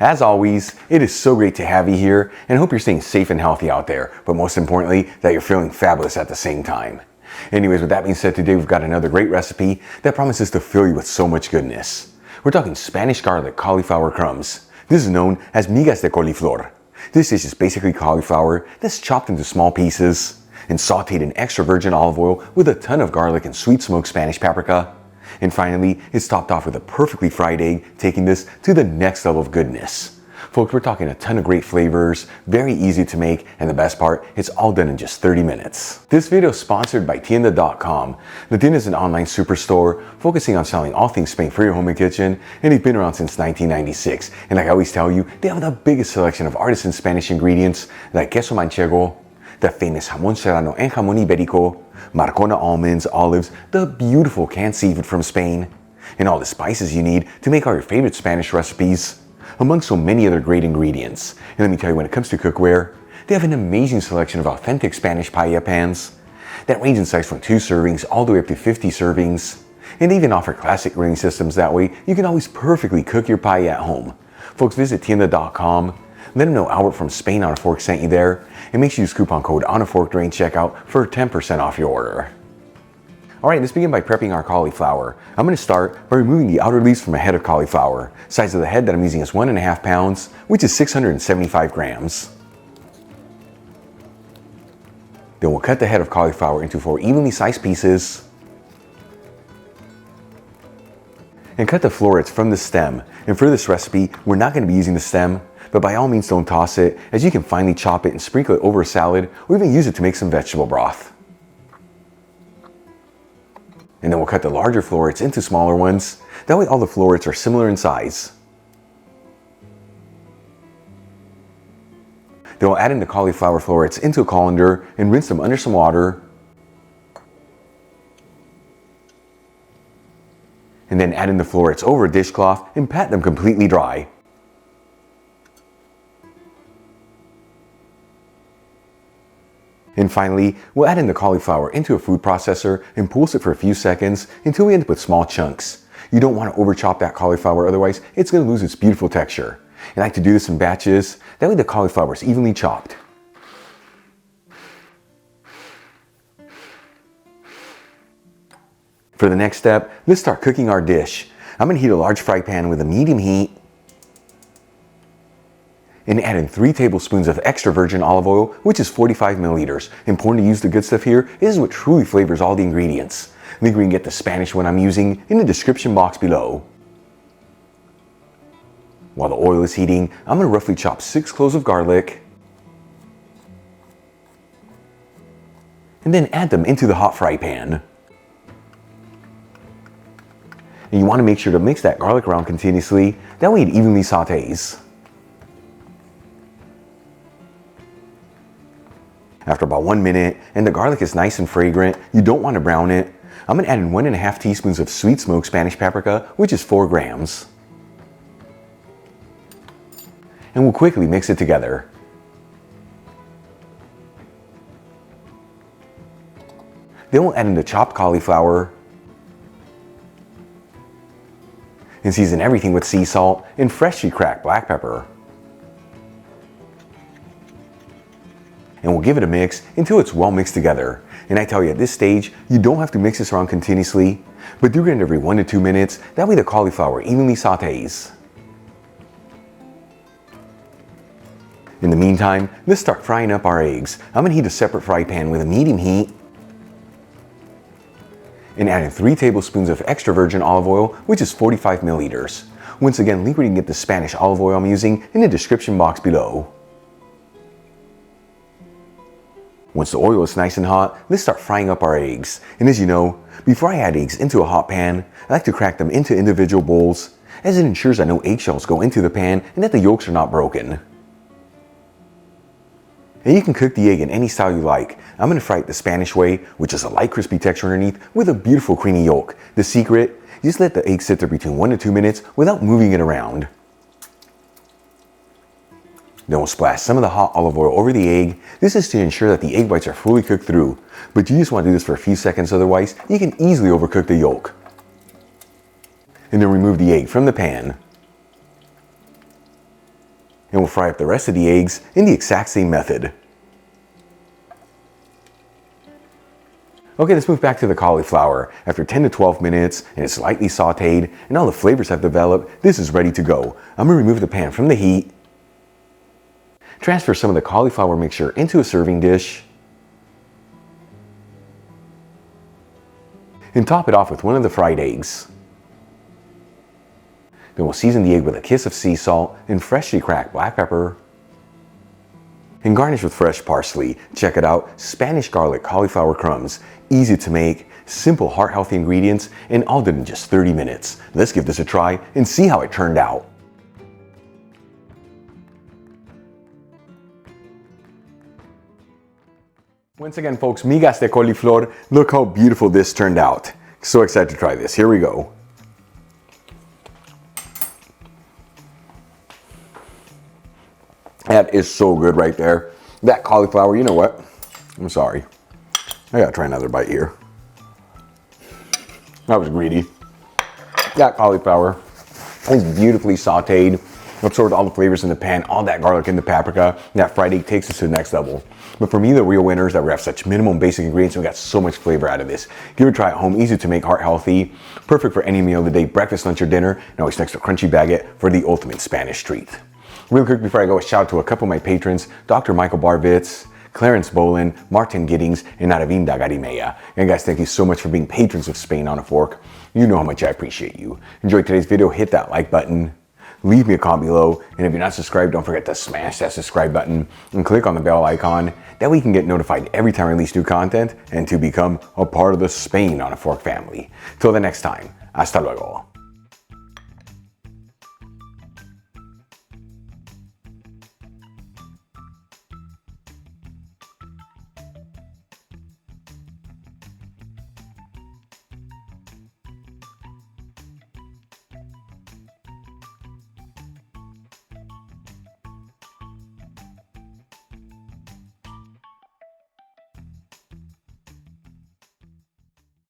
As always, it is so great to have you here, and I hope you're staying safe and healthy out there, but most importantly, that you're feeling fabulous at the same time. Anyways, with that being said, today we've got another great recipe that promises to fill you with so much goodness. We're talking Spanish garlic cauliflower crumbs. This is known as Migas de Coliflor. This dish is basically cauliflower that's chopped into small pieces and sauteed in extra virgin olive oil with a ton of garlic and sweet smoked Spanish paprika. And finally, it's topped off with a perfectly fried egg, taking this to the next level of goodness. Folks, we're talking a ton of great flavors, very easy to make, and the best part, it's all done in just 30 minutes. This video is sponsored by Tienda.com. The Tienda is an online superstore focusing on selling all things Spain for your home and kitchen, and they've been around since 1996. And like I always tell you, they have the biggest selection of artisan Spanish ingredients like queso manchego, the famous jamón serrano and jamón ibérico, Marcona almonds, olives, the beautiful canned seafood from Spain, and all the spices you need to make all your favorite Spanish recipes, among so many other great ingredients. And let me tell you, when it comes to cookware, they have an amazing selection of authentic Spanish paella pans that range in size from 2 servings all the way up to 50 servings. And they even offer classic grilling systems, that way you can always perfectly cook your paella at home. Folks, visit Tienda.com. Let them know Albert from Spain on a Fork sent you there, and make sure you use coupon code ONAFORK during checkout for 10% off your order. Alright, let's begin by prepping our cauliflower. I'm going to start by removing the outer leaves from a head of cauliflower. Size of the head that I'm using is 1.5 pounds, which is 675 grams. Then we'll cut the head of cauliflower into 4 evenly sized pieces and cut the florets from the stem. And for this recipe, we're not going to be using the stem, but by all means don't toss it, as you can finely chop it and sprinkle it over a salad, or even use it to make some vegetable broth. And then we'll cut the larger florets into smaller ones. That way all the florets are similar in size. Then we'll add in the cauliflower florets into a colander and rinse them under some water. And then add in the florets over a dishcloth and pat them completely dry. And finally, we'll add in the cauliflower into a food processor and pulse it for a few seconds until we end up with small chunks. You don't want to over chop that cauliflower, otherwise it's going to lose its beautiful texture. I like to do this in batches, that way the cauliflower is evenly chopped. For the next step, let's start cooking our dish. I'm going to heat a large fry pan with a medium heat and add in 3 tablespoons of extra virgin olive oil, which is 45 milliliters. Important to use the good stuff here. This is what truly flavors all the ingredients. Link where you can get the Spanish one I'm using in the description box below. While the oil is heating, I'm going to roughly chop 6 cloves of garlic and then add them into the hot fry pan. And you want to make sure to mix that garlic around continuously, that way it evenly sautés. After about 1 minute, and the garlic is nice and fragrant, you don't want to brown it, I'm going to add in 1.5 teaspoons of sweet smoked Spanish paprika, which is 4 grams. And we'll quickly mix it together. Then we'll add in the chopped cauliflower and season everything with sea salt and freshly cracked black pepper. And we'll give it a mix until it's well mixed together. And I tell you, at this stage, you don't have to mix this around continuously, but do it every 1 to 2 minutes, that way the cauliflower evenly sautés. In the meantime, let's start frying up our eggs. I'm going to heat a separate fry pan with a medium heat and add in 3 tablespoons of extra virgin olive oil, which is 45 milliliters. Once again, link where you can get the Spanish olive oil I'm using in the description box below. Once the oil is nice and hot, let's start frying up our eggs. And as you know, before I add eggs into a hot pan, I like to crack them into individual bowls, as it ensures that no eggshells go into the pan and that the yolks are not broken. And you can cook the egg in any style you like. I'm going to fry it the Spanish way, which is a light crispy texture underneath with a beautiful creamy yolk. The secret, just let the egg sit there between 1 to 2 minutes without moving it around. Then we'll splash some of the hot olive oil over the egg. This is to ensure that the egg whites are fully cooked through, but you just want to do this for a few seconds, otherwise you can easily overcook the yolk. And then remove the egg from the pan. And we'll fry up the rest of the eggs in the exact same method. Okay, let's move back to the cauliflower. After 10 to 12 minutes and it's lightly sauteed and all the flavors have developed, this is ready to go. I'm gonna remove the pan from the heat, transfer some of the cauliflower mixture into a serving dish, and top it off with one of the fried eggs. Then we'll season the egg with a kiss of sea salt and freshly cracked black pepper, and garnish with fresh parsley. Check it out, Spanish garlic cauliflower crumbs. Easy to make, simple heart-healthy ingredients, and all done in just 30 minutes. Let's give this a try and see how it turned out. Once again, folks, migas de coliflor. Look how beautiful this turned out. So excited to try this. Here we go. That is so good right there. That cauliflower, you know what? I'm sorry. I gotta try another bite here. That was greedy. That cauliflower is beautifully sauteed, absorbed all the flavors in the pan, all that garlic and the paprika. That fried egg takes us to the next level. But for me, the real winner is that we have such minimum basic ingredients and we got so much flavor out of this. Give it a try at home, easy to make, heart healthy, perfect for any meal of the day, breakfast, lunch, or dinner, and always next to a crunchy baguette for the ultimate Spanish treat. Real quick before I go, a shout out to a couple of my patrons, Dr. Michael Barvitz, Clarence Bolin, Martin Giddings, and Aravinda Garimea. And guys, thank you so much for being patrons of Spain on a Fork. You know how much I appreciate you. Enjoyed today's video, hit that like button, leave me a comment below, and if you're not subscribed, don't forget to smash that subscribe button and click on the bell icon. That way you can get notified every time I release new content and to become a part of the Spain on a Fork family. Till the next time, hasta luego.